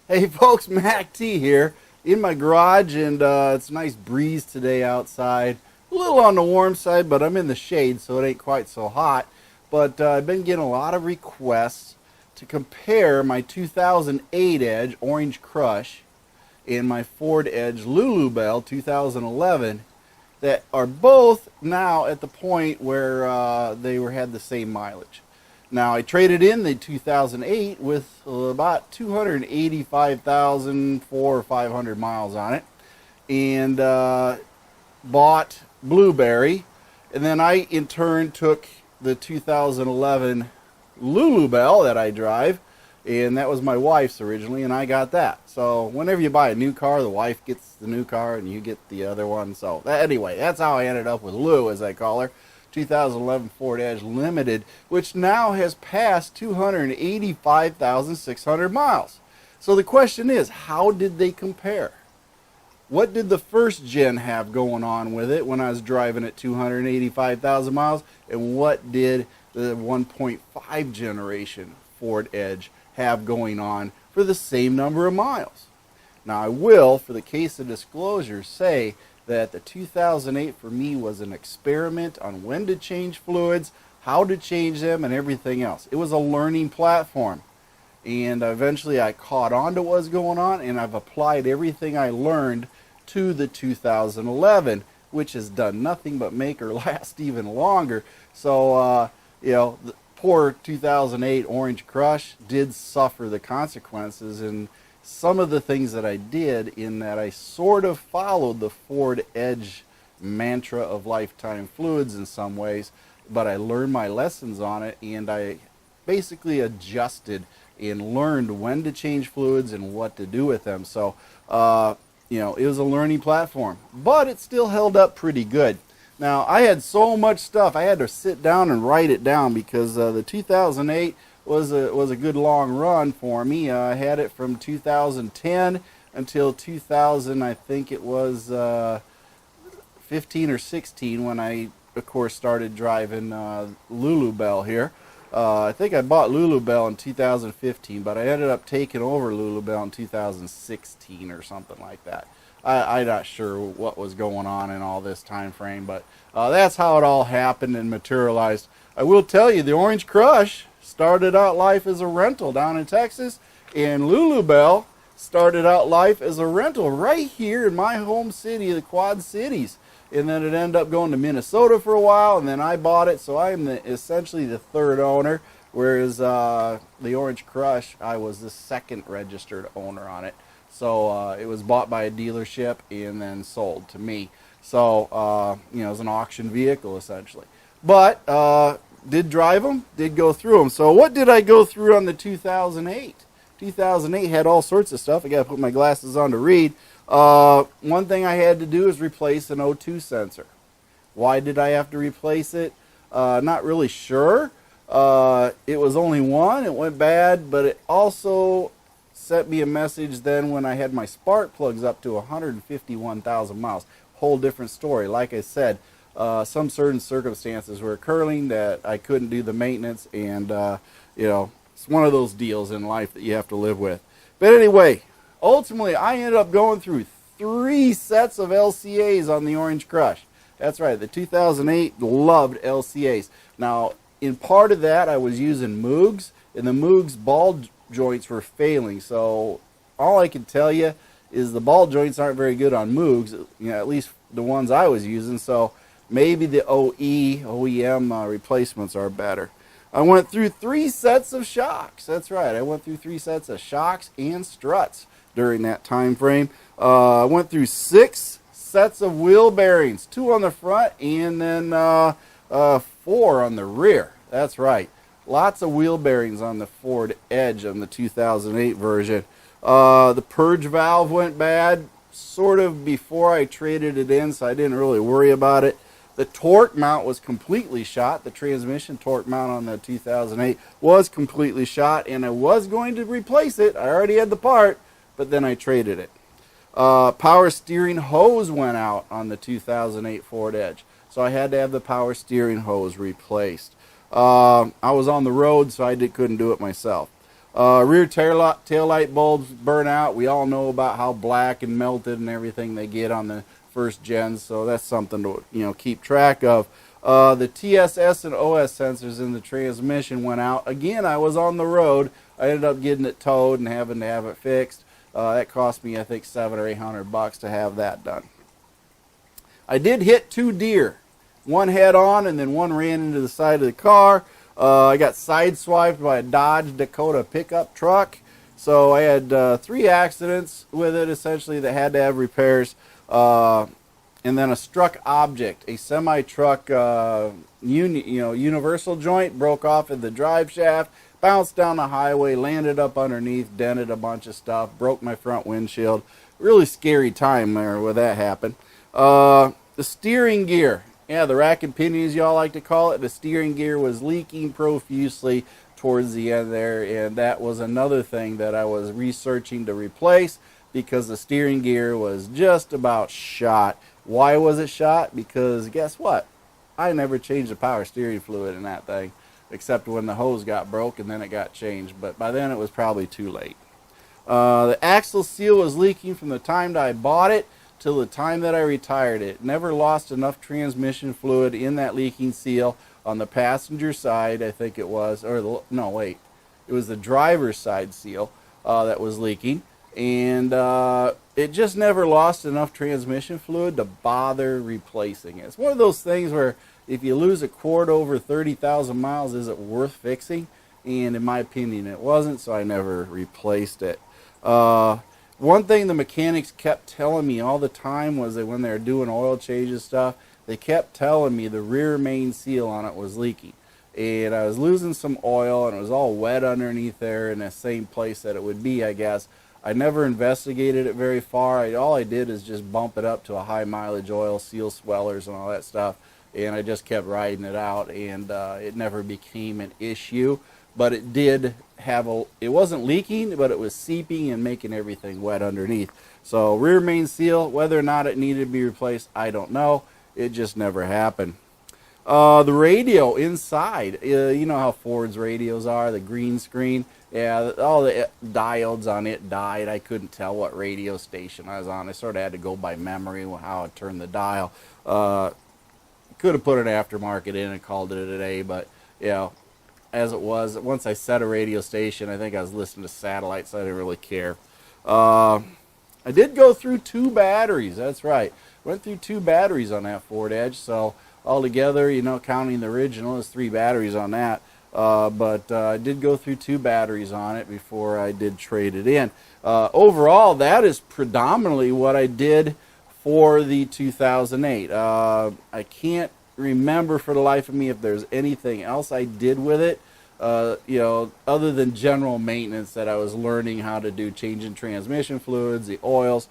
Hey folks, Mac T here in my garage, and it's a nice breeze today outside. A little on the warm side, but I'm in the shade, so it ain't quite so hot. But I've been getting a lot of requests to compare my 2008 Edge Orange Crush and my Ford Edge Lulu 2011 that are both now at the point where had the same mileage. Now, I traded in the 2008 with about 285,000, 400 or 500 miles on it, and bought Blueberry. And then I, in turn, took the 2011 Lulu that I drive, and that was my wife's originally, and I got that. So whenever you buy a new car, the wife gets the new car, and you get the other one. So anyway, that's how I ended up with Lou, as I call her. 2011 Ford Edge Limited, which now has passed 285,600 miles. So the question is, how did they compare? What did the first gen have going on with it when I was driving at 285,000 miles? And what did the 1.5 generation Ford Edge have going on for the same number of miles? Now, I will, for the case of disclosure, say that the 2008 for me was an experiment on when to change fluids, how to change them, and everything else. It was a learning platform, and eventually I caught on to what was going on, and I've applied everything I learned to the 2011, which has done nothing but make her last even longer. So the poor 2008 Orange Crush did suffer the consequences, and some of the things that I did, in that I sort of followed the Ford Edge mantra of lifetime fluids in some ways, but I learned my lessons on it, and I basically adjusted and learned when to change fluids and what to do with them. So it was a learning platform, but it still held up pretty good. Now, I had so much stuff, I had to sit down and write it down, because the 2008 was a good long run for me. I had it from 2010 until 2000, I think it was 15 or 16, when I, of course, started driving Lulu here. I think I bought Lulu in 2015, but I ended up taking over Lulu in 2016 or something like that. I'm not sure what was going on in all this time frame, but that's how it all happened and materialized. I will tell you, the Orange Crush started out life as a rental down in Texas, and Lulu started out life as a rental right here in my home city, the Quad Cities. And then it ended up going to Minnesota for a while, and then I bought it, so I'm essentially the third owner, whereas the Orange Crush, I was the second registered owner on it. So it was bought by a dealership and then sold to me. So, it was an auction vehicle, essentially. But did drive them, did go through them. So what did I go through on the 2008? 2008 had all sorts of stuff. I got to put my glasses on to read. One thing I had to do is replace an O2 sensor. Why did I have to replace it? Not really sure. It was only one. It went bad, but it also sent me a message then when I had my spark plugs up to 151,000 miles. Whole different story. Like I said, some certain circumstances were occurring that I couldn't do the maintenance, and it's one of those deals in life that you have to live with. But anyway, ultimately I ended up going through 3 sets of LCAs on the Orange Crush. That's right, the 2008 loved LCAs. Now, in part of that, I was using Moogs, and the Moogs ball joints were failing. So all I can tell you is the ball joints aren't very good on Moogs, at least the ones I was using. So maybe the OEM replacements are better. I went through 3 sets of shocks. That's right. I went through 3 sets of shocks and struts during that time frame. I went through 6 sets of wheel bearings, 2 on the front and then 4 on the rear. That's right. Lots of wheel bearings on the Ford Edge on the 2008 version. The purge valve went bad sort of before I traded it in, so I didn't really worry about it. The torque mount was completely shot. The transmission torque mount on the 2008 was completely shot, and I was going to replace it. I already had the part, but then I traded it. Power steering hose went out on the 2008 Ford Edge, so I had to have the power steering hose replaced. I was on the road, so couldn't do it myself. Rear tail light bulbs burn out. We all know about how black and melted and everything they get on the first gens, so that's something to keep track of. The TSS and OS sensors in the transmission went out. Again, I was on the road. I ended up getting it towed and having to have it fixed. That cost me, I think, $700 or $800 to have that done. I did hit 2 deer. One head on and then one ran into the side of the car. I got sideswiped by a Dodge Dakota pickup truck. So I had 3 accidents with it, essentially, that had to have repairs. And then a struck object, a semi-truck universal joint, broke off in the drive shaft, bounced down the highway, landed up underneath, dented a bunch of stuff, broke my front windshield. Really scary time there when that happened. The steering gear. Yeah, the rack and pinions, y'all like to call it. The steering gear was leaking profusely towards the end there, and that was another thing that I was researching to replace because the steering gear was just about shot. Why was it shot? Because guess what? I never changed the power steering fluid in that thing, except when the hose got broke and then it got changed. But by then it was probably too late. The axle seal was leaking from the time that I bought it till the time that I retired it. Never lost enough transmission fluid in that leaking seal on the passenger side, I think it was, or no, wait, it was the driver's side seal that was leaking, and it just never lost enough transmission fluid to bother replacing it. It's one of those things where if you lose a quart over 30,000 miles, is it worth fixing? And in my opinion, it wasn't, so I never replaced it. One thing the mechanics kept telling me all the time was that when they were doing oil changes stuff, they kept telling me the rear main seal on it was leaking. And I was losing some oil, and it was all wet underneath there in the same place that it would be, I guess. I never investigated it very far. All I did is just bump it up to a high mileage oil, seal swellers and all that stuff. And I just kept riding it out, and it never became an issue. But it did have it wasn't leaking, but it was seeping and making everything wet underneath. So rear main seal, whether or not it needed to be replaced, I don't know. It just never happened. The radio inside, you know how Ford's radios are, the green screen. Yeah, all the diodes on it died. I couldn't tell what radio station I was on. I sort of had to go by memory how I turned the dial. Could have put an aftermarket in and called it a day, but as it was, once I set a radio station, I think I was listening to satellite, so I didn't really care. I did go through 2 batteries. That's right. Went through 2 batteries on that Ford Edge, so altogether, counting the original, is 3 batteries on that. But I did go through 2 batteries on it before I did trade it in. Overall, that is predominantly what I did for the 2008. I can't remember for the life of me if there's anything else I did with it, other than general maintenance that I was learning how to do, changing transmission fluids, the oils.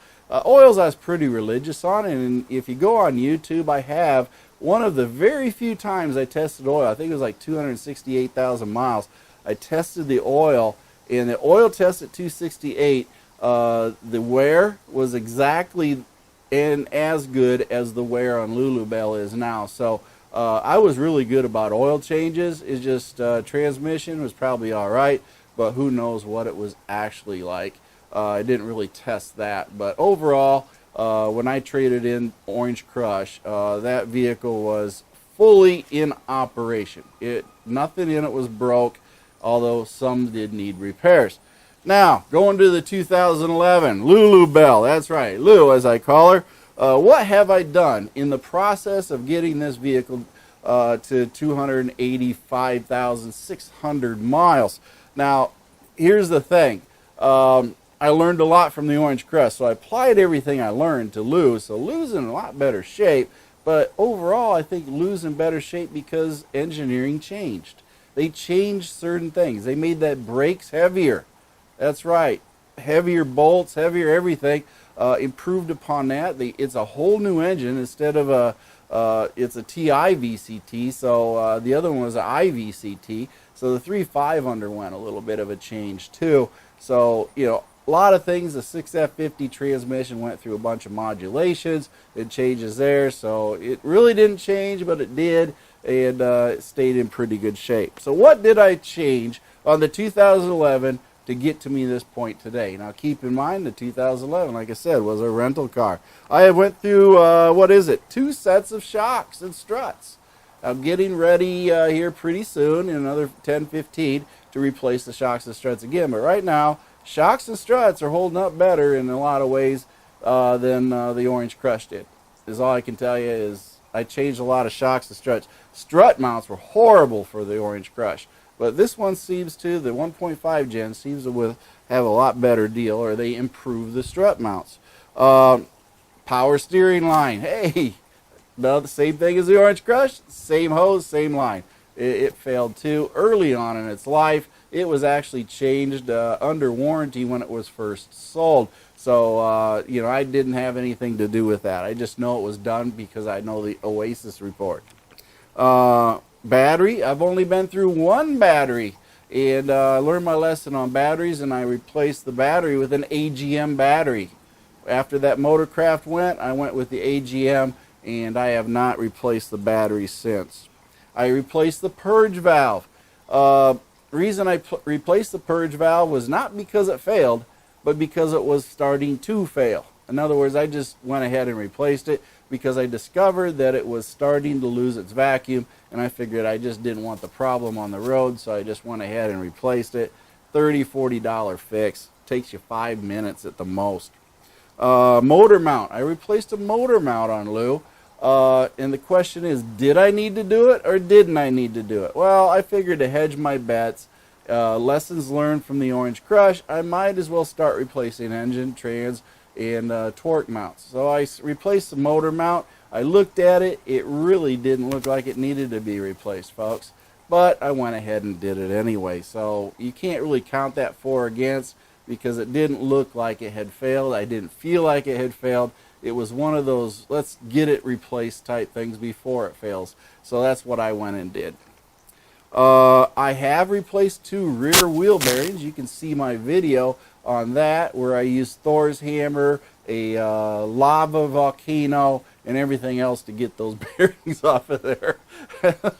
Oils I was pretty religious on, and if you go on YouTube, I have one of the very few times I tested oil. I think it was like 268,000 miles. I tested the oil, and the oil test at 268, the wear was exactly and as good as the wear on Lulubelle is now. So I was really good about oil changes. It's just transmission was probably all right, but who knows what it was actually like. I didn't really test that. But overall, when I traded in Orange Crush, that vehicle was fully in operation. Nothing in it was broke, although some did need repairs. Now, going to the 2011 Lulubelle, that's right, Lou as I call her. What have I done in the process of getting this vehicle to 285,600 miles? Now, here's the thing. I learned a lot from the Orange Crush, so I applied everything I learned to Lou. So Lou's in a lot better shape, but overall I think Lou's in better shape because engineering changed. They changed certain things. They made that brakes heavier. That's right. Heavier bolts, heavier everything. Improved upon that. It's a whole new engine instead of it's a TI VCT. So the other one was an IVCT. So the 3.5 underwent a little bit of a change too. So a lot of things. The 6F50 transmission went through a bunch of modulations. It changes there. So it really didn't change, but it did, and it stayed in pretty good shape. So what did I change on the 2011 to get to me this point today. Now keep in mind the 2011, like I said, was a rental car. I went through, 2 sets of shocks and struts. I'm getting ready here pretty soon, in another 10-15, to replace the shocks and struts again. But right now, shocks and struts are holding up better in a lot of ways than the Orange Crush did. Is all I can tell you is I changed a lot of shocks and struts. Strut mounts were horrible for the Orange Crush. But this one seems to, the 1.5 gen, seems to have a lot better deal, or they improve the strut mounts. Power steering line. Hey, the same thing as the Orange Crush, same hose, same line. It failed too early on in its life. It was actually changed under warranty when it was first sold. So, I didn't have anything to do with that. I just know it was done because I know the Oasis report. Battery, I've only been through one battery, and I learned my lesson on batteries, and I replaced the battery with an AGM battery. After that Motorcraft went, I went with the AGM, and I have not replaced the battery since. I replaced the purge valve. Reason I replaced the purge valve was not because it failed, but because it was starting to fail. In other words, I just went ahead and replaced it because I discovered that it was starting to lose its vacuum, and I figured I just didn't want the problem on the road, so I just went ahead and replaced it. $30, $40 fix. Takes you 5 minutes at the most. Motor mount. I replaced a motor mount on Lou. And the question is, did I need to do it or didn't I need to do it? Well, I figured to hedge my bets, lessons learned from the Orange Crush, I might as well start replacing engine, trans, and torque mounts. So I replaced the motor mount. I looked at it. It really didn't look like it needed to be replaced, folks. But I went ahead and did it anyway. So you can't really count that for or against because it didn't look like it had failed. I didn't feel like it had failed. It was one of those let's get it replaced type things before it fails. So that's what I went and did. I have replaced 2 rear wheel bearings. You can see my video on that where I used Thor's hammer, a lava volcano, and everything else to get those bearings off of there.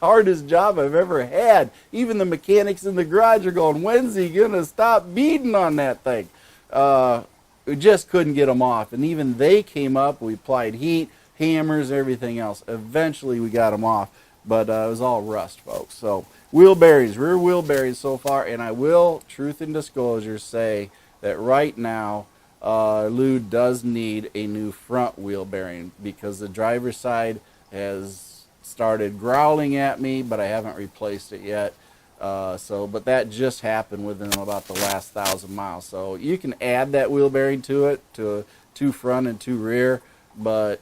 Hardest job I've ever had. Even the mechanics in the garage are going, when's he going to stop beating on that thing? We just couldn't get them off. And even they came up. We applied heat, hammers, everything else. Eventually we got them off. But it was all rust, folks. So wheel bearings, rear wheel bearings so far. And I will, truth and disclosure, say that right now Lou does need a new front wheel bearing because the driver's side has started growling at me, but I haven't replaced it yet. But that just happened within about the last 1,000 miles. So you can add that wheel bearing to it, to 2 front and 2 rear, but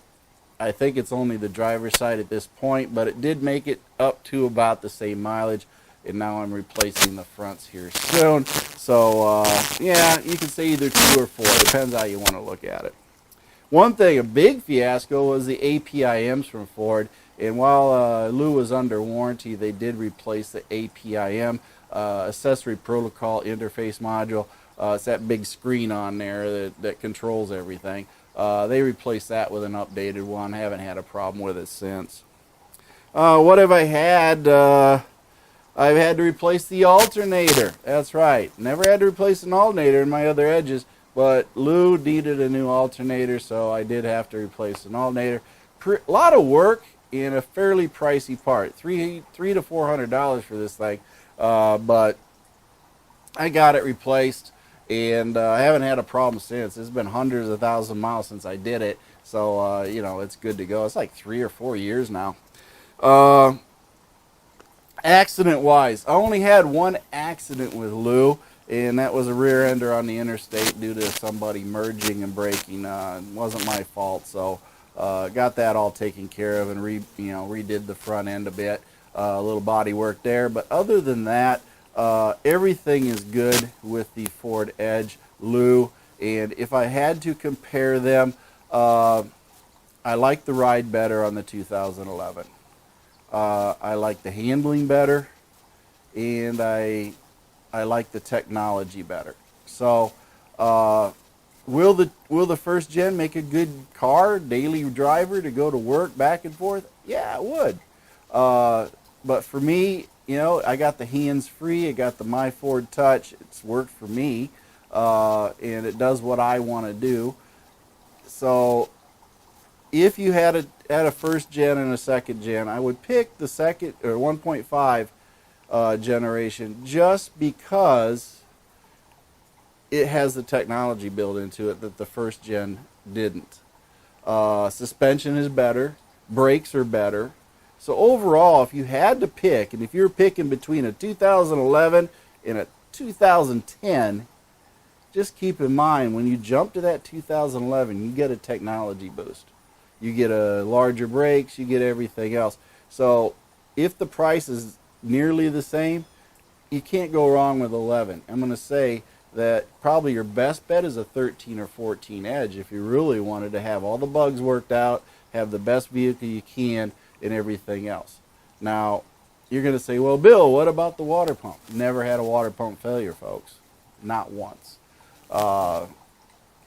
I think it's only the driver's side at this point, but it did make it up to about the same mileage, and now I'm replacing the fronts here soon. So, yeah, you can say either 2 or 4. Depends how you want to look at it. One thing, a big fiasco, was the APIMs from Ford. And while Lou was under warranty, they did replace the APIM, Accessory Protocol Interface Module. It's that big screen on there that controls everything. They replaced that with an updated one. Haven't had a problem with it since. What have I had? I've had to replace the alternator. That's right. Never had to replace an alternator in my other edges, but Lou needed a new alternator, so I did have to replace an alternator. A lot of work in a fairly pricey part. $300 to $400 for this thing, but I got it replaced, and I haven't had a problem since. It's been hundreds of thousands of miles since I did it, so it's good to go. It's like 3 or 4 years now. Accident-wise, I only had one accident with Lou, and that was a rear ender on the interstate due to somebody merging and braking. It wasn't my fault, so got that all taken care of and redid the front end a bit. A little body work there, but other than that, everything is good with the Ford Edge, Lou. And if I had to compare them, I like the ride better on the 2011. I like the handling better, and I like the technology better. So, will the first gen make a good car, daily driver to go to work back and forth? Yeah, it would. But for me, you know, I got the hands-free, I got the My Ford Touch. It's worked for me, and it does what I want to do. So if you had a first gen and a second gen, I would pick the second or 1.5 generation, just because it has the technology built into it that the first gen didn't. Suspension is better, brakes are better. So overall, if you had to pick, and if you're picking between a 2011 and a 2010, just keep in mind, when you jump to that 2011, you get a technology boost. You get a larger brakes, you get everything else. So if the price is nearly the same, you can't go wrong with 11. I'm going to say that probably your best bet is a 13 or 14 Edge if you really wanted to have all the bugs worked out, have the best vehicle you can, and everything else. Now, you're going to say, well, Bill, what about the water pump? Never had a water pump failure, folks. Not once.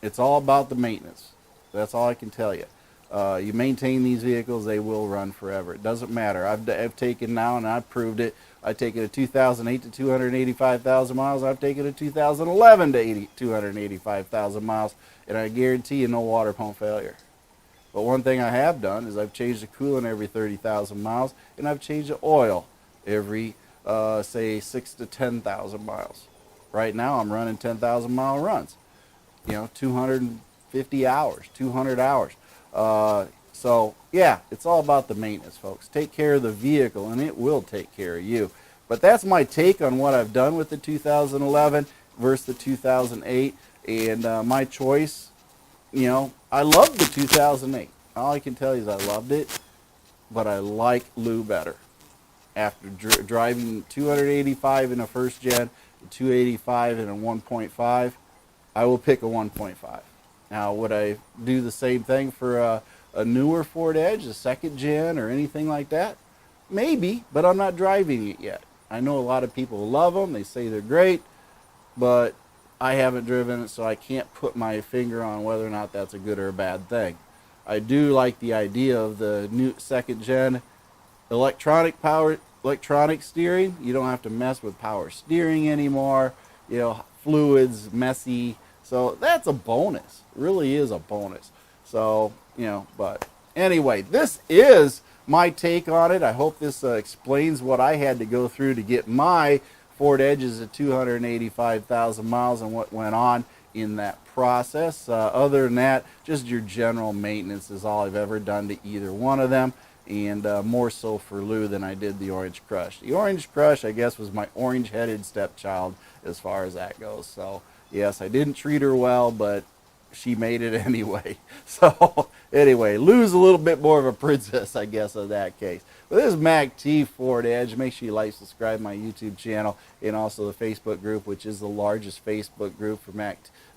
It's all about the maintenance. That's all I can tell you. You maintain these vehicles, they will run forever. It doesn't matter. I've taken now, and I've proved it, I've taken a 2008 to 285,000 miles. I've taken a 2011 to 285,000 miles, and I guarantee you no water pump failure. But one thing I have done is I've changed the coolant every 30,000 miles, and I've changed the oil every, say, 6 to 10,000 miles. Right now I'm running 10,000 mile runs. You know, 250 hours, 200 hours. So yeah, it's all about the maintenance, folks. Take care of the vehicle and it will take care of you. But that's my take on what I've done with the 2011 versus the 2008. And my choice, you know, I loved the 2008. All I can tell you is I loved it, but I like Lou better. After driving 285 in a first gen, 285 in a 1.5, I will pick a 1.5. Now, would I do the same thing for a newer Ford Edge, a second gen, or anything like that? Maybe, but I'm not driving it yet. I know a lot of people love them. They say they're great, but I haven't driven it, so I can't put my finger on whether or not that's a good or a bad thing. I do like the idea of the new second gen electronic steering. You don't have to mess with power steering anymore. You know, fluids, messy. So that's a bonus. It really is a bonus. So, you know, but anyway, this is my take on it. I hope this explains what I had to go through to get my Ford Edges at 285,000 miles and what went on in that process. Other than that, just your general maintenance is all I've ever done to either one of them, and more so for Lou than I did the Orange Crush. The Orange Crush, I guess, was my orange-headed stepchild as far as that goes. So yes, I didn't treat her well, but she made it anyway. So anyway, Lou's a little bit more of a princess, I guess, in that case. But this is MACT Ford Edge. Make sure you like, subscribe to my YouTube channel, and also the Facebook group, which is the largest Facebook group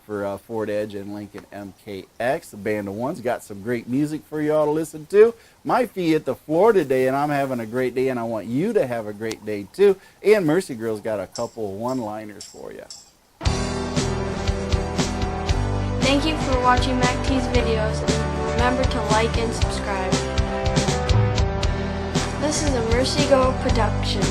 for Ford Edge and Lincoln MKX. The Band of One's got some great music for you all to listen to. My feet hit the floor today, and I'm having a great day, and I want you to have a great day too. And Mercy Girl's got a couple of one-liners for you. Thank you for watching MACT's videos, and remember to like and subscribe. This is a Mercy Girl production.